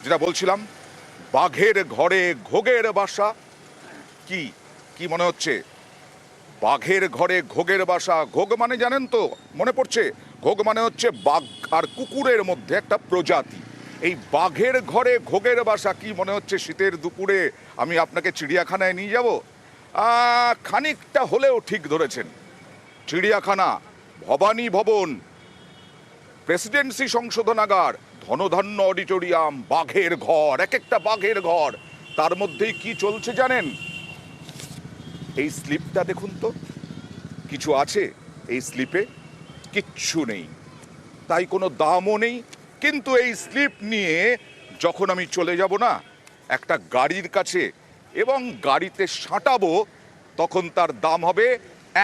যেটা বলছিলাম, বাঘের ঘরে ঘোগের বাসা। কি কি মনে হচ্ছে? বাঘের ঘরে ঘোগের বাসা। ঘোগ মানে জানেন তো, মনে পড়ছে? ঘোগ মানে হচ্ছে বাঘ আর কুকুরের মধ্যে একটা প্রজাতি। এই বাঘের ঘরে ঘোগের বাসা, কি মনে হচ্ছে শীতের দুপুরে আমি আপনাকে চিড়িয়াখানায় নিয়ে যাব? খানিকটা হলেও ঠিক ধরেছেন। চিড়িয়াখানা, ভবানী ভবন, প্রেসিডেন্সি সংশোধনাগার, ধনধান্য অডিটোরিয়াম, বাঘের ঘর, এক একটা বাঘের ঘর। তার মধ্যেই কি চলছে জানেন? এই স্লিপটা দেখুন তো, কিছু আছে এই স্লিপে? কিচ্ছু নেই, তাই কোনো দামও নেই। কিন্তু এই স্লিপ নিয়ে যখন আমি চলে যাব না একটা গাড়ির কাছে এবং গাড়িতে সাঁটাবো, তখন তার দাম হবে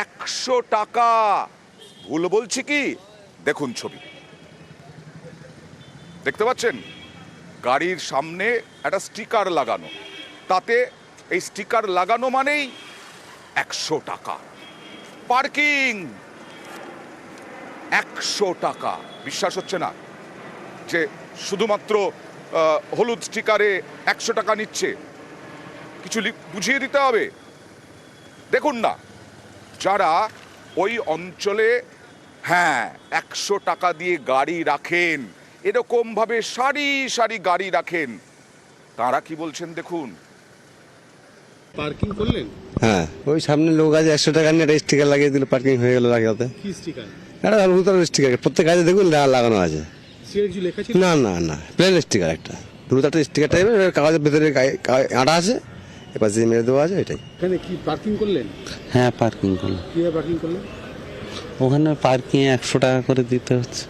100 টাকা। ভুল বলছি কি? দেখুন ছবি, দেখতে পাচ্ছেন? গাড়ির সামনে একটা স্টিকার লাগানো, তাতে এই স্টিকার লাগানো মানেই 100 টাকা। পার্কিং 100 টাকা। বিশ্বাস হচ্ছে না যে শুধুমাত্র হলুদ স্টিকারে 100 টাকা নিচ্ছে? কিছু বুঝিয়ে দিতে হবে। দেখুন না, যারা ওই অঞ্চলে 100 টাকা দিয়ে গাড়ি রাখেন, এরকম ভাবে সারি সারি গাড়ি রাখেন, তারা কি বলছেন দেখুন। পার্কিং করলেন? হ্যাঁ, ওই সামনে লোক আছে 100 টাকা নিয়ে একটা স্টিকার লাগিয়ে দিল, পার্কিং হয়ে গেল রাখিয়াতে। কি স্টিকার? একটা হলুদ স্টিকার প্রত্যেক কাজে দেখুন লাগানো আছে। সিআরজি লেখা ছিল? না না না, প্লেন স্টিকার একটা হলুদ একটা স্টিকার টাইপের, কাগজের ভেতরে আটা আছে, এবার যে মেরে দেওয়া আছে এটাই। এখানে কি পার্কিং করলেন? হ্যাঁ, পার্কিং করলাম। কিভাবে পার্কিং করলেন? ওখানে পার্কিং 100 টাকা করে দিতে হচ্ছে।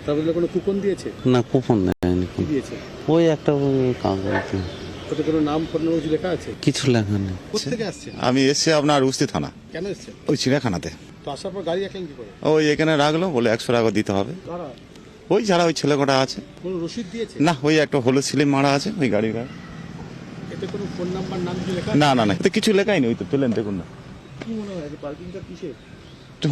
তার বদলে কোনো কুপন দিয়েছে? না, কুপন দেয়নি। কি দিয়েছে? ওই একটা ওই কাগজ, ওতে কোনো নাম ফোন নম্বর কিছু লেখা আছে? কিছু লেখা নেই। কোথেকে আসছেন? আমি এসছি আপনার উস্তি থানা। কেন এসছেন? ওই চিড়িয়াখানাতে। তো আসার পর গাড়ি রাখলেন কি করে? ওই এখানে রাখলো, বলে 100 টাকা দিতে হবে। কারা? ওই যারা ওই ছেলে কটা আছে। কোনো রসিদ দিয়েছে? না, ওই একটা হলুদ স্লিপ মারা আছে ওই গাড়ির গায়ে। এতে কোনো ফোন নাম্বার নাম কিছু লেখা? না না না, এতে কিছু লেখাই নেই। ওই তো পেলেন, দেখুন না। কি মনে হয় পার্কিংটা কিসের?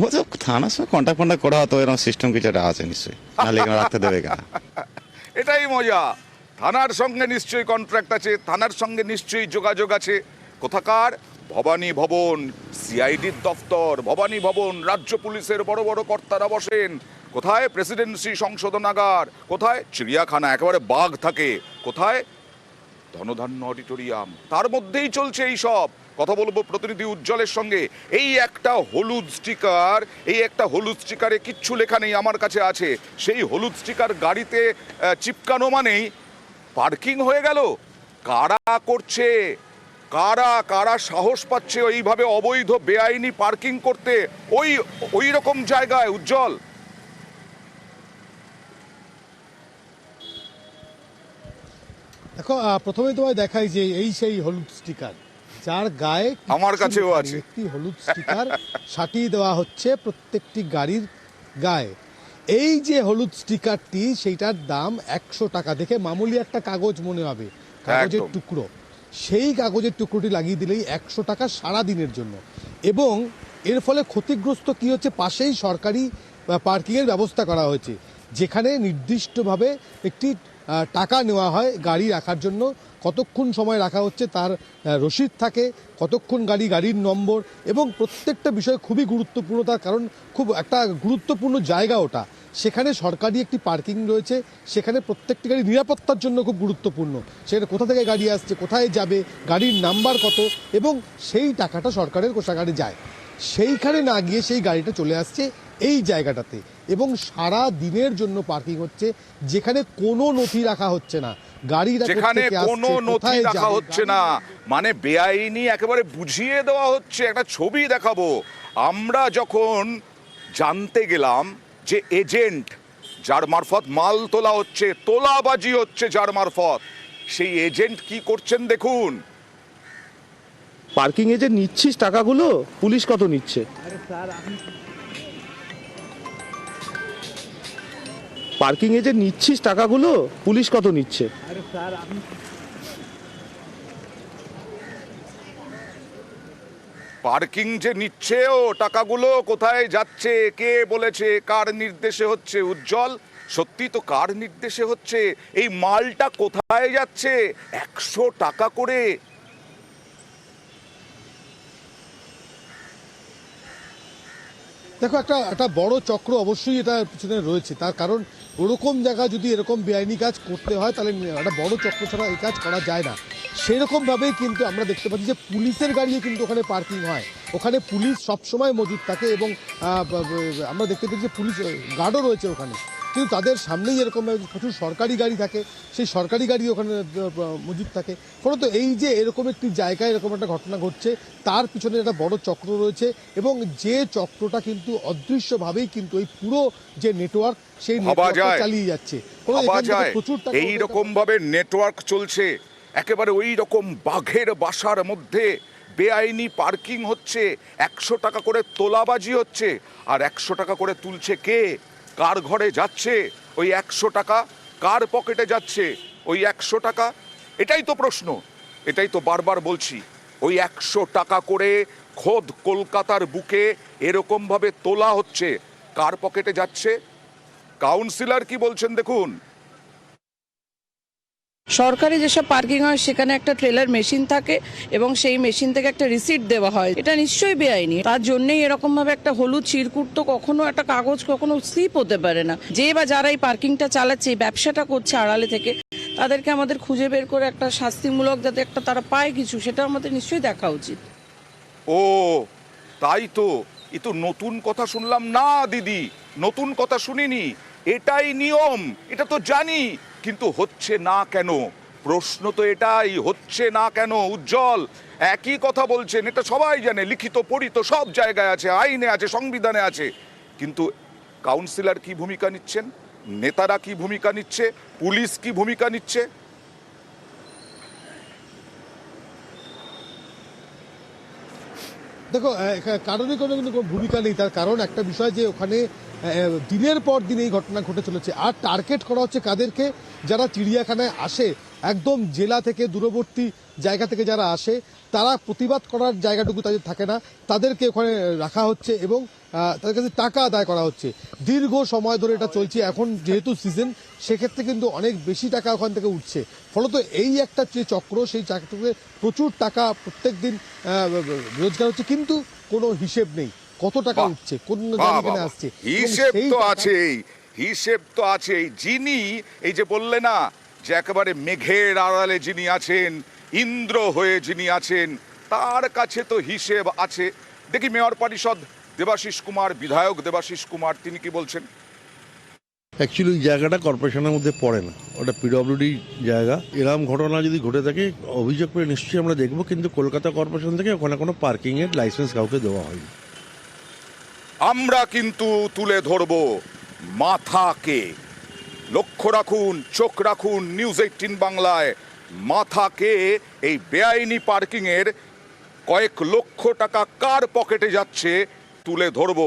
হয়তো থানার সঙ্গে কন্ট্যাক্ট করা হতো, এরকম সিস্টেম কিছু একটা আছে নিশ্চয়ই, নাহলে এখানে রাখতে দেবে কেন? এটাই মজা। থানার সঙ্গে নিশ্চয়ই কন্ট্রাক্ট আছে, থানার সঙ্গে নিশ্চয়ই যোগাযোগ আছে। কোথাকার? ভবানী ভবন, সিআইডির দফতর, ভবানী ভবন, রাজ্য পুলিশের বড় বড় কর্তারা বসেন। কোথায়? প্রেসিডেন্সি সংশোধনাগার। কোথায়? চিড়িয়াখানা, একেবারে বাঘ থাকে। কোথায়? ধনধান্য অডিটোরিয়াম। তার মধ্যেই চলছে এই সব। কথা বলবো প্রতিনিধি উজ্জ্বলের সঙ্গে। এই একটা হলুদ স্টিকার, এই একটা হলুদ স্টিকারে কিচ্ছু লেখা নেই, আমার কাছে আছে। সেই হলুদ স্টিকার গাড়িতে চিপকানো মানেই পার্কিং হয়ে গেল। কারা করছে? কারা কারা সাহস পাচ্ছে এইভাবে অবৈধ বেআইনি পার্কিং করতে ওই রকম জায়গায়? উজ্জ্বল, দেখো, প্রথমে তোমায় দেখাই যে এই সেই হলুদ স্টিকার, যার গায়ে আমার কাছেও আছে একটি হলুদ স্টিকার সাটিয়ে দেওয়া হচ্ছে প্রত্যেকটি গাড়ির গায়ে। এই যে হলুদ স্টিকারটি, সেইটার দাম 100 টাকা। দেখে মামুলি একটা কাগজ মনে হবে, কাগজের একদম। টুকরো। সেই কাগজের টুকরোটি লাগিয়ে দিলেই 100 টাকা সারা দিনের জন্য। এবং এর ফলে ক্ষতিগ্রস্ত কি হচ্ছে, পাশেই সরকারি পার্কিংয়ের ব্যবস্থা করা হয়েছে, যেখানে নির্দিষ্টভাবে একটি টাকা নেওয়া হয় গাড়ি রাখার জন্য। কতক্ষণ সময় রাখা হচ্ছে তার রসিদ থাকে, কতক্ষণ গাড়ির নম্বর, এবং প্রত্যেকটা বিষয় খুবই গুরুত্বপূর্ণ। তার কারণ খুব একটা গুরুত্বপূর্ণ জায়গা ওটা। সেখানে সরকারি একটি পার্কিং রয়েছে, সেখানে প্রত্যেকটি গাড়ি নিরাপত্তার জন্য খুব গুরুত্বপূর্ণ। সেখানে কোথা থেকে গাড়ি আসছে, কোথায় যাবে, গাড়ির নাম্বার কত, এবং সেই টাকাটা সরকারের কোষাগারে যায়। সেইখানে না গিয়ে সেই গাড়িটা চলে আসছে এই জায়গাটাতে, এবং সারা দিনের জন্য পার্কিং হচ্ছে, যেখানে কোনো নথি রাখা হচ্ছে না। যেখানে কোনো নথি রাখা হচ্ছে না, মানে বেআইনি একেবারে বুঝিয়ে দেওয়া হচ্ছে। একটা ছবি দেখাবো। আমরা যখন জানতে গেলাম যে এজেন্ট যার মারফত মাল তোলা হচ্ছে, তোলাবাজি হচ্ছে যার মারফত, সেই এজেন্ট কি করছেন দেখুন। পার্কিং এ যে নিচ্ছিস টাকাগুলো, পুলিশ কত নিচ্ছে? পার্কিং এ যে নিচ্ছিস টাকাগুলো, পুলিশ কত নিচ্ছে? পার্কিং যে নিচ্ছে, ও টাকাগুলো কোথায় যাচ্ছে, কে বলেছে, কার নির্দেশে হচ্ছে? উজ্জ্বল, সত্যি তো কার নির্দেশে হচ্ছে? এই মালটা কোথায় যাচ্ছে? 100 টাকা করে। দেখো, একটা বড় চক্র অবশ্যই এটা পিছনে রয়েছে। তার কারণ ওরকম জায়গা যদি এরকম বেআইনি কাজ করতে হয় তাহলে একটা বড় চক্র ছাড়া এই কাজ করা যায় না। সেরকমভাবেই কিন্তু আমরা দেখতে পাচ্ছি যে পুলিশের গাড়িও কিন্তু ওখানে পার্কিং হয়, ওখানে পুলিশ সবসময় মজুদ থাকে এবং আমরা দেখতে পাচ্ছি যে পুলিশ গার্ডও রয়েছে ওখানে। কিন্তু তাদের সামনেই এরকম প্রচুর সরকারি গাড়ি থাকে, সেই সরকারি গাড়ি ওখানে মজুদ থাকে। ফলত এই যে এরকম একটি জায়গায় এরকম একটা ঘটনা ঘটছে, তার পিছনে একটা বড় চক্র রয়েছে এবং যে চক্রটা কিন্তু অদৃশ্যভাবেই কিন্তু এই পুরো যে নেটওয়ার্ক সেই নেটওয়ার্ক চালিয়ে যাচ্ছে। প্রচুর টাকা এইরকম ভাবে নেটওয়ার্ক চলছে, একেবারে ওই রকম বাঘের বাসার মধ্যে বেআইনি পার্কিং হচ্ছে, 100 টাকা করে তোলাবাজি হচ্ছে। আর 100 টাকা করে তুলছে কে? কার ঘরে যাচ্ছে ওই 100 টাকা? কার পকেটে যাচ্ছে ওই 100 টাকা? এটাই তো প্রশ্ন, এটাই তো বারবার বলছি। ওই 100 টাকা করে খোদ কলকাতার বুকে এরকম ভাবে তোলা হচ্ছে, কার পকেটে যাচ্ছে? কাউন্সিলর কি বলছেন দেখুন। সরকারি যেসব পার্কিং হয় সেখানে একটা ট্রেলার মেশিন থাকে এবং সেই মেশিন থেকে একটা রিসিট দেওয়া হয়, এটা নিশ্চয়ই বেআইনি। তার জন্যই এরকম ভাবে একটা হলুদ চিরকুট তো কখনো একটা কাগজ কখনো স্লিপ হতে পারে না। যে বা যারা এই পার্কিংটা চালাচ্ছে, এই ব্যবসাটা করছে আড়ালে থেকে, তাদেরকে আমাদের খুঁজে বের করে একটা শাস্তিমূলক যাতে একটা তারা পায় কিছু, সেটা আমাদের নিশ্চয়ই দেখা উচিত। ও তাই তো, এ তো নতুন কথা শুনলাম না দিদি, নতুন কথা শুনিনি। এটাই নিয়ম, এটা তো জানি, কিন্তু হচ্ছে না কেন? প্রশ্ন তো এটাই, হচ্ছে না কেন? উজ্জ্বল একই কথা বলছেন, এটা সবাই জানে, লিখিত পড়িত সব জায়গায় আছে, আইনে আছে, সংবিধানে আছে। কিন্তু কাউন্সিলর কি ভূমিকা নিচ্ছেন? নেতারা কি ভূমিকা নিচ্ছে? পুলিশ কি ভূমিকা নিচ্ছে? দেখো, কারণে কোনো কিন্তু কোনো ভূমিকা নেই। তার কারণ একটা বিষয় যে ওখানে দিনের পর দিন এই ঘটনা ঘটে চলেছে। আর টার্গেট করা হচ্ছে কাদেরকে? যারা চিড়িয়াখানায় আসে, একদম জেলা থেকে দূরবর্তী জায়গা থেকে যারা আসে, তারা প্রতিবাদ করার জায়গাটুকু তাদের থাকে না, তাদেরকে ওখানে রাখা হচ্ছে এবং তাদের কাছে টাকা আদায় করা হচ্ছে। দীর্ঘ সময় ধরে এটা চলছে। এখন যেহেতু সিজন, সেক্ষেত্রে কিন্তু অনেক বেশি টাকা ওখান থেকে উঠছে। ফলত এই একটা যে চক্র, সেই চক্রে প্রচুর টাকা প্রত্যেক দিন রোজগার হচ্ছে, কিন্তু কোনো হিসেব নেই কত টাকা উঠছে, কোন জায়গায় আসছে। হিসেব তো আছেই, হিসেব তো আছেই। যিনি এই যে বললে না যে একেবারে মেঘের আড়ালে যিনি আছেন, ইন্দ্র হয়ে যিনি আছেন, তার কাছে তো হিসেব আছে। দেখি মেয়র পরিষদ দেবাশিস কুমার, বিধায়ক দেবাশিস কুমার, তিনি কি বলছেন। অ্যাকচুয়ালি ওই জায়গাটা কর্পোরেশনের মধ্যে পড়ে না, ওটা পিডব্লিউডি জায়গা। এরকম ঘটনা যদি ঘটে থাকে অভিযোগ করে নিশ্চয়ই আমরা দেখবো, কিন্তু কলকাতা কর্পোরেশন থেকে ওখানে কোনো পার্কিংয়ের লাইসেন্স কাউকে দেওয়া হয়নি। আমরা কিন্তু তুলে ধরব মাথাকে। লক্ষ্য রাখুন, চোখ রাখুন নিউজ 18 বাংলায়। মাথাকে এই বেআইনি পার্কিংয়ের কয়েক লক্ষ টাকা কার পকেটে যাচ্ছে তুলে ধরব।